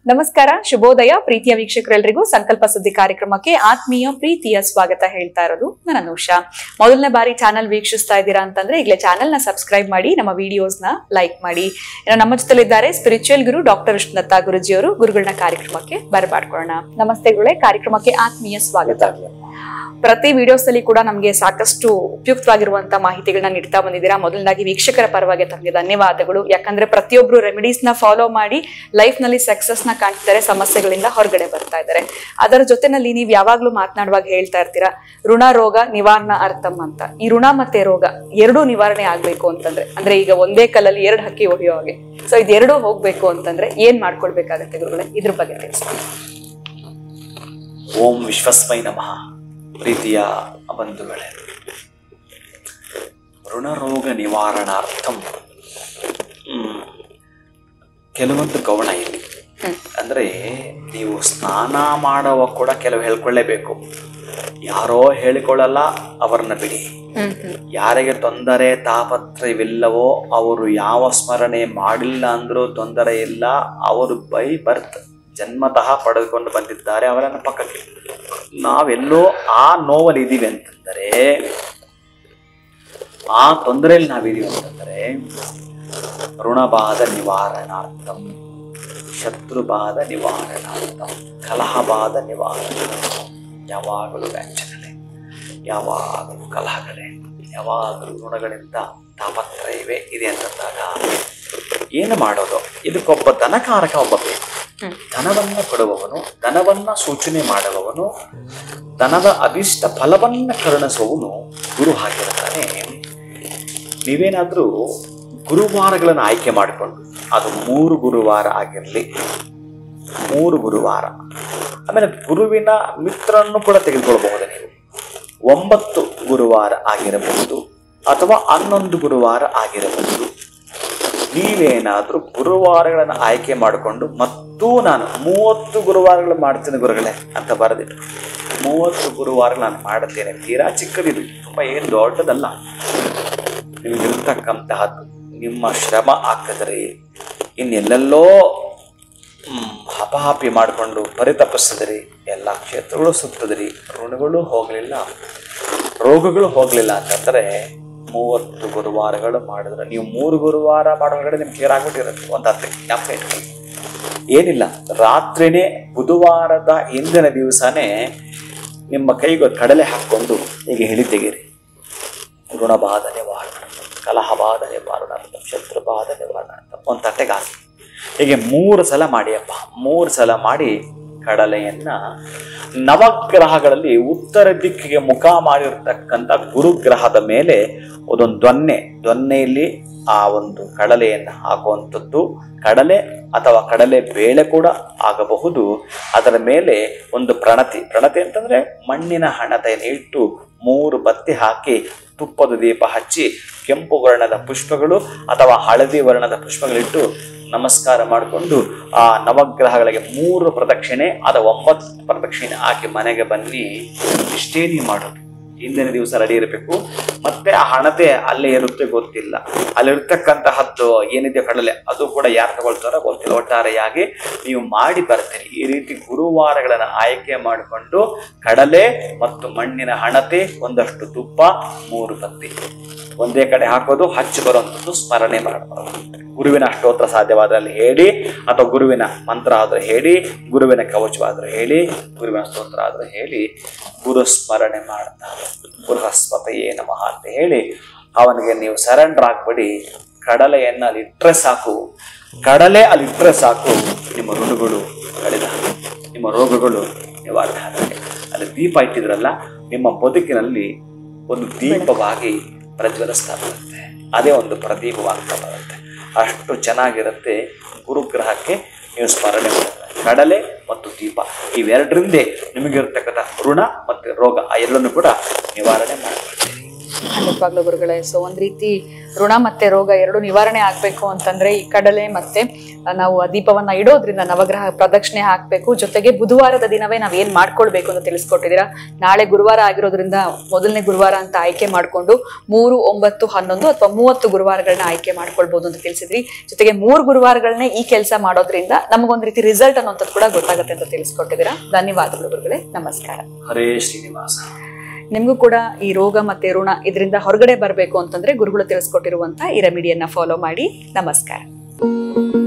ನಮಸ್ಕಾರ, ಶುಭೋದಯ ಪ್ರೀತಿಯ ವೀಕ್ಷಕರೆಲ್ಲರಿಗೂ ಸಂಕಲ್ಪ ಸುದ್ದಿ ಕಾರ್ಯಕ್ರಮಕ್ಕೆ ಆತ್ಮೀಯ ಪ್ರೀತಿಯ ಸ್ವಾಗತ ಹೇಳ್ತಾ ಇರೋದು ನಾನು ಅನುಷಾ. ಮೊದಲನೇ ಬಾರಿ ಚಾನಲ್ ವೀಕ್ಷಿಸ್ತಾ ಇದ್ದೀರಾ ಅಂತಂದ್ರೆ ಈಗಲೇ ಚಾನಲ್ ನ ಸಬ್ಸ್ಕ್ರೈಬ್ ಮಾಡಿ, ನಮ್ಮ ವಿಡಿಯೋಸ್ ನ ಲೈಕ್ ಮಾಡಿ. ನಮ್ಮ ಜೊತೆಲಿದ್ದಾರೆ ಸ್ಪಿರಿಚುವಲ್ ಗುರು ಡಾಕ್ಟರ್ ವಿಷ್ಣುದತ್ತ ಗುರುಜಿಯವರು. ಗುರುಗಳನ್ನ ಕಾರ್ಯಕ್ರಮಕ್ಕೆ ಬರಮಾಡ್ಕೊಳ್ಳೋಣ. ನಮಸ್ತೆ ಗುರುಗಳೇ, ಕಾರ್ಯಕ್ರಮಕ್ಕೆ ಆತ್ಮೀಯ ಸ್ವಾಗತ. ಪ್ರತಿ ವಿಡಿಯೋಸ್ ಅಲ್ಲಿ ಕೂಡ ನಮಗೆ ಸಾಕಷ್ಟು ಉಪಯುಕ್ತವಾಗಿರುವಂತಹ ಮಾಹಿತಿಗಳನ್ನ ನೀಡ್ತಾ ಬಂದಿದ್ದೀರಾ. ಮೊದಲನಾಗಿ ವೀಕ್ಷಕರ ಪರವಾಗಿ ತಮಗೆ ಧನ್ಯವಾದಗಳು. ಯಾಕಂದ್ರೆ ಪ್ರತಿಯೊಬ್ರು ರೆಮಿಡೀಸ್ ನ ಫಾಲೋ ಮಾಡಿ ಲೈಫ್ ನಲ್ಲಿ ಸಕ್ಸಸ್ ನ ಕಾಣ್ತಿದ್ದಾರೆ, ಸಮಸ್ಯೆಗಳಿಂದ ಹೊರಗಡೆ ಬರ್ತಾ ಇದ್ದಾರೆ. ಅದರ ಜೊತೆನಲ್ಲಿ ನೀವು ಯಾವಾಗ್ಲೂ ಮಾತನಾಡುವಾಗ ಹೇಳ್ತಾ ಇರ್ತೀರಾ ಋಣ ರೋಗ ನಿವಾರಣಾ ಅರ್ಥಂ ಅಂತ. ಈ ಋಣ ಮತ್ತೆ ರೋಗ ಎರಡೂ ನಿವಾರಣೆ ಆಗ್ಬೇಕು ಅಂತಂದ್ರೆ, ಅಂದ್ರೆ ಈಗ ಒಂದೇ ಕಲ್ಲಲ್ಲಿ ಎರಡು ಹಕ್ಕಿ ಹೊಡೆಯೋ ಹಾಗೆ, ಸೊ ಇದೆರಡೂ ಹೋಗ್ಬೇಕು ಅಂತಂದ್ರೆ ಏನ್ ಮಾಡ್ಕೊಳ್ಬೇಕಾಗತ್ತೆ ಗುರುಗಳೇ? ಇದ್ರ ಬಗ್ಗೆ ತಿಳಿಸ್ತೀನಿ. ಓಂ ವಿಶ್ವಸ್ಮೈ ನಮಃ. ಪ್ರೀತಿಯ ಬಂಧುಗಳೇ, ಋಣರೋಗ ನಿವಾರಣಾರ್ಥಂ ಕೆಲವೊಂದು ಗೌಣ ಇಲ್ಲಿ. ಅಂದ್ರೆ ನೀವು ಸ್ನಾನ ಮಾಡುವ ಕೂಡ ಕೆಲವು ಹೇಳ್ಕೊಳ್ಳೇಬೇಕು. ಯಾರೋ ಹೇಳಿಕೊಳ್ಳಲ್ಲ, ಅವರನ್ನ ಬಿಡಿ. ಯಾರಿಗೆ ತೊಂದರೆ ತಾಪತ್ರವಿಲ್ಲವೋ ಅವರು ಯಾವ ಸ್ಮರಣೆ ಮಾಡಿಲ್ಲ ಅಂದ್ರೂ ತೊಂದರೆ ಇಲ್ಲ. ಅವರು ಬೈ ಬರ್ತ್ ಜನ್ಮತಃ ಪಡೆದುಕೊಂಡು ಬಂದಿದ್ದಾರೆ, ಅವರನ್ನ ಪಕ್ಕಕ್ಕೆ. ನಾವೆಲ್ಲೋ ಆ ನೋವಲ್ಲಿ ಇದ್ದೀವಿ ಅಂತಂದರೆ, ಆ ತೊಂದರೆಯಲ್ಲಿ ನಾವಿದೀವಿ ಅಂತಂದರೆ ಋಣಬಾಧ ನಿವಾರಣಾರ್ಥಂ, ಶತ್ರುಬಾಧ ನಿವಾರಣಾರ್ಥಂ, ಕಲಹಬಾಧ ನಿವಾರಣಾರ್ಥಂ. ಯಾವಾಗಲೂ ವ್ಯಾಚನಗಳೇ, ಯಾವಾಗಲೂ ಕಲಹಗಳೇ, ಯಾವಾಗಲೂ ಋಣಗಳಿಂದ ತಾಪತ್ರಯವೇ ಇದೆ ಅಂತಂದಾಗ ಏನು ಮಾಡೋದು? ಇದಕ್ಕೊಬ್ಬ ಧನಕಾರಕ ಒಬ್ಬ ಬೇಕು. ಧನವನ್ನ ಕೊಡುವವನು, ಧನವನ್ನ ಸೂಚನೆ ಮಾಡುವವನು, ಧನದ ಅಭಿಷ್ಟ ಫಲವನ್ನ ಕರುಣಿಸುವವನು ಗುರು ಆಗಿರುತ್ತಾನೆ. ನೀವೇನಾದ್ರೂ ಗುರುವಾರಗಳನ್ನು ಆಯ್ಕೆ ಮಾಡಿಕೊಂಡು, ಅದು 3 ಗುರುವಾರ ಆಗಿರಲಿ, 3 ಗುರುವಾರ. ಆಮೇಲೆ ಗುರುವಿನ ಮಿತ್ರನ್ನು ಕೂಡ ತೆಗೆದುಕೊಳ್ಬಹುದು ನೀವು. 9 ಗುರುವಾರ ಆಗಿರಬಹುದು ಅಥವಾ 11 ಗುರುವಾರ ಆಗಿರಬಹುದು. ನೀವೇನಾದ್ರೂ ಗುರುವಾರಗಳನ್ನು ಆಯ್ಕೆ ಮಾಡಿಕೊಂಡು, ಮತ್ತು ನಾನು 30 ಗುರುವಾರಗಳು ಮಾಡ್ತೇನೆ ಗುರುಗಳೇ ಅಂತ ಬರೆದಿಟ್ಟು, 30 ಗುರುವಾರಗಳು ನಾನು ಮಾಡುತ್ತೇನೆ. ತೀರಾ ಚಿಕ್ಕದಿದು, ತುಂಬ ಏನು ದೊಡ್ಡದಲ್ಲ. ನಿಮಗಿರ್ತಕ್ಕಂತಹದ್ದು ನಿಮ್ಮ ಶ್ರಮ ಹಾಕಿದರೆ ಇನ್ನೆಲ್ಲೆಲ್ಲೋ ಹಪಾಹಪಿ ಮಾಡಿಕೊಂಡು ಪರಿತಪಿಸಿದ್ರಿ, ಎಲ್ಲ ಕ್ಷೇತ್ರಗಳು ಸುತ್ತಿದ್ರಿ, ಋಣಗಳು ಹೋಗಲಿಲ್ಲ, ರೋಗಗಳು ಹೋಗಲಿಲ್ಲ ಅಂತಂದರೆ 30 ಗುರುವಾರಗಳು ಮಾಡಿದ್ರೆ, ನೀವು 3 ಗುರುವಾರ ಮಾಡೋದ್ಗಡೆ ನಿಮ್ಗೆ ಕ್ಲಿಯರ್ ಆಗ್ಬಿಟ್ಟಿರುತ್ತೆ. ಒಂದು 10 ಜ್ಞಾಪಕ ಇಟ್ಕೊಳ್ಳಿ. ಏನಿಲ್ಲ, ರಾತ್ರಿನೇ ಬುಧವಾರದ ಹಿಂದಿನ ದಿವಸನೇ ನಿಮ್ಮ ಕೈಗೆ ಕಡಲೆ ಹಾಕ್ಕೊಂಡು ಹೀಗೆ ಹಿಡಿ ತೆಗೀರಿ. ಋಣಬಾಧ ನಿವಾರಣ, ಕಲಹಬಾಧ ನಿವಾರಣ, ಶತ್ರುಬಾಧ ನಿವಾರಣ ಅಂತ ಒಂದು ತಟ್ಟೆಗೆ ಹಾಕಿ ಹೀಗೆ 3 ಸಲ ಮಾಡಿ ಅಪ್ಪ. 3 ಸಲ ಮಾಡಿ ಕಡಲೆಯನ್ನ ನವಗ್ರಹಗಳಲ್ಲಿ ಉತ್ತರ ದಿಕ್ಕಿಗೆ ಮುಖ ಮಾಡಿರ್ತಕ್ಕಂಥ ಗುರುಗ್ರಹದ ಮೇಲೆ ಒಂದೊಂದು ದೊನ್ನೆಯಲ್ಲಿ ಆ ಒಂದು ಕಡಲೆಯನ್ನು ಹಾಕುವಂಥದ್ದು. ಕಡಲೆ ಅಥವಾ ಕಡಲೆ ಬೇಳೆ ಕೂಡ ಆಗಬಹುದು. ಅದರ ಮೇಲೆ ಒಂದು ಪ್ರಣತಿ ಅಂತಂದ್ರೆ ಮಣ್ಣಿನ ಹಣತೆಯನ್ನು ಇಟ್ಟು 3 ಬತ್ತಿ ಹಾಕಿ ತುಪ್ಪದ ದೀಪ ಹಚ್ಚಿ ಕೆಂಪು ವರ್ಣದ ಪುಷ್ಪಗಳು ಅಥವಾ ಹಳದಿ ವರ್ಣದ ಪುಷ್ಪಗಳಿಟ್ಟು ನಮಸ್ಕಾರ ಮಾಡಿಕೊಂಡು ಆ ನವಗ್ರಹಗಳಿಗೆ 3 ಪ್ರದಕ್ಷಿಣೆ, ಅದು 9 ಪ್ರದಕ್ಷಿಣೆ ಹಾಕಿ ಮನೆಗೆ ಬನ್ನಿ. ಇಷ್ಟೇ ನೀವು ಮಾಡೋದು. ಹಿಂದಿನ ದಿವಸ ರೆಡಿ ಇರಬೇಕು. ಮತ್ತೆ ಆ ಹಣತೆ ಅಲ್ಲೇ ಇರುತ್ತೆ ಗೊತ್ತಿಲ್ಲ, ಅಲ್ಲಿರ್ತಕ್ಕಂತಹದ್ದು ಏನಿದೆ ಕಡಲೆ ಅದು ಕೂಡ ಯಾರು ತಗೊಳ್ತಾರೋ ಗೊತ್ತಿಲ್ಲ. ಒಟ್ಟಾರೆಯಾಗಿ ನೀವು ಮಾಡಿ ಬರ್ತೀರಿ. ಈ ರೀತಿ ಗುರುವಾರಗಳನ್ನು ಆಯ್ಕೆ ಮಾಡಿಕೊಂಡು ಕಡಲೆ ಮತ್ತು ಮಣ್ಣಿನ ಹಣತೆ, ಒಂದಷ್ಟು ತುಪ್ಪ, 3 ಬತ್ತಿ ಒಂದೇ ಕಡೆ ಹಾಕೋದು, ಹಚ್ಚಿ ಬರುವಂಥದ್ದು, ಸ್ಮರಣೆ ಮಾಡಬಾರದು. ಗುರುವಿನ ಅಷ್ಟೋತ್ರ ಸಾಧ್ಯವಾದಲ್ಲಿ ಹೇಳಿ, ಅಥವಾ ಗುರುವಿನ ಮಂತ್ರ ಆದರೂ ಹೇಳಿ, ಗುರುವಿನ ಕವಚವಾದರೂ ಹೇಳಿ, ಗುರುವಿನ ಸ್ತೋತ್ರ ಆದರೂ ಹೇಳಿ, ಗುರು ಸ್ಮರಣೆ ಮಾಡ್ತಾರೆ. ಬೃಹಸ್ಪತಿಯೇ ನಮಃ ಅಂತ ಹೇಳಿ ಅವನಿಗೆ ನೀವು ಸರೆಂಡರ್ ಆಗ್ಬಿಡಿ. ಕಡಲೆಯನ್ನು ಅಲ್ಲಿಟ್ಟರೆ ಸಾಕು, ಕಡಲೆ ಅಲ್ಲಿಟ್ಟರೆ ಸಾಕು, ನಿಮ್ಮ ಋಣಗಳು ಕಳೆದ, ನಿಮ್ಮ ರೋಗಗಳು ನಿವಾರಣೆ ಆಗುತ್ತೆ. ಅಲ್ಲಿ ದೀಪ ಇಟ್ಟಿದ್ರಲ್ಲ, ನಿಮ್ಮ ಬದುಕಿನಲ್ಲಿ ಒಂದು ದೀಪವಾಗಿ ಪ್ರಜ್ವಲಿಸ್ತಾ ಬರುತ್ತೆ. ಅದೇ ಒಂದು ಪ್ರದೀಪವಾಗ್ತಾ ಬರುತ್ತೆ. ಅಷ್ಟು ಚೆನ್ನಾಗಿರುತ್ತೆ. ಗುರುಗ್ರಹಕ್ಕೆ ನೀವು ಸ್ಮರಣೆ ಮಾಡಿದ್ರೆ ಕಡಲೆ ಮತ್ತು ದೀಪ ಇವೆರಡರಿಂದೇ ನಿಮಗಿರ್ತಕ್ಕಂಥ ಋಣ ಮತ್ತು ರೋಗ ಆ ಎರಡನ್ನು ಕೂಡ ನಿವಾರಣೆ ಮಾಡಿಕೊಳ್ತೀರಿ. ಖಂಡಿತವಾಗ್ಲೂ ಗುರುಗಳೇ. ಸೊ ಒಂದ್ ರೀತಿ ಋಣ ಮತ್ತೆ ರೋಗ ಎರಡು ನಿವಾರಣೆ ಆಗ್ಬೇಕು ಅಂತಂದ್ರೆ ಈ ಕಡಲೆ ಮತ್ತೆ ನಾವು ದೀಪವನ್ನ ಇಡೋದ್ರಿಂದ ನವಗ್ರಹ ಪ್ರದಕ್ಷಿಣೆ ಹಾಕ್ಬೇಕು. ಜೊತೆಗೆ ಬುಧವಾರದ ದಿನವೇ ನಾವ್ ಏನ್ ಮಾಡ್ಕೊಳ್ಬೇಕು ಅಂತ ತಿಳಿಸ್ಕೊಟ್ಟಿದ್ದೀರಾ. ನಾಳೆ ಗುರುವಾರ ಆಗಿರೋದ್ರಿಂದ ಮೊದಲನೇ ಗುರುವಾರ ಅಂತ ಆಯ್ಕೆ ಮಾಡ್ಕೊಂಡು 3, 9, 11 ಅಥವಾ 30 ಗುರುವಾರಗಳನ್ನ ಆಯ್ಕೆ ಮಾಡ್ಕೊಳ್ಬಹುದು ಅಂತ ತಿಳಿಸಿದ್ರಿ. ಜೊತೆಗೆ 3 ಗುರುವಾರಗಳನ್ನೇ ಈ ಕೆಲಸ ಮಾಡೋದ್ರಿಂದ ನಮಗೊಂದ್ ರೀತಿ ರಿಸಲ್ಟ್ ಅನ್ನೋಂಥದ್ದು ಕೂಡ ಗೊತ್ತಾಗುತ್ತೆ ಅಂತ ತಿಳಿಸ್ಕೊಟ್ಟಿದ್ದೀರಾ. ಧನ್ಯವಾದಗಳು ಗುರುಗಳೇ. ನಮಸ್ಕಾರ. ಹರೇ ಶ್ರೀನಿವಾಸ. ನಿಮ್ಗೂ ಕೂಡ ಈ ರೋಗ ಮತ್ತೆ ಋಣ ಇದರಿಂದ ಹೊರಗಡೆ ಬರಬೇಕು ಅಂತಂದ್ರೆ ಗುರುಗಳು ತಿಳಿಸ್ಕೊಟ್ಟಿರುವಂತ ಈ ರೆಮಿಡಿಯನ್ನ ಫಾಲೋ ಮಾಡಿ. ನಮಸ್ಕಾರ.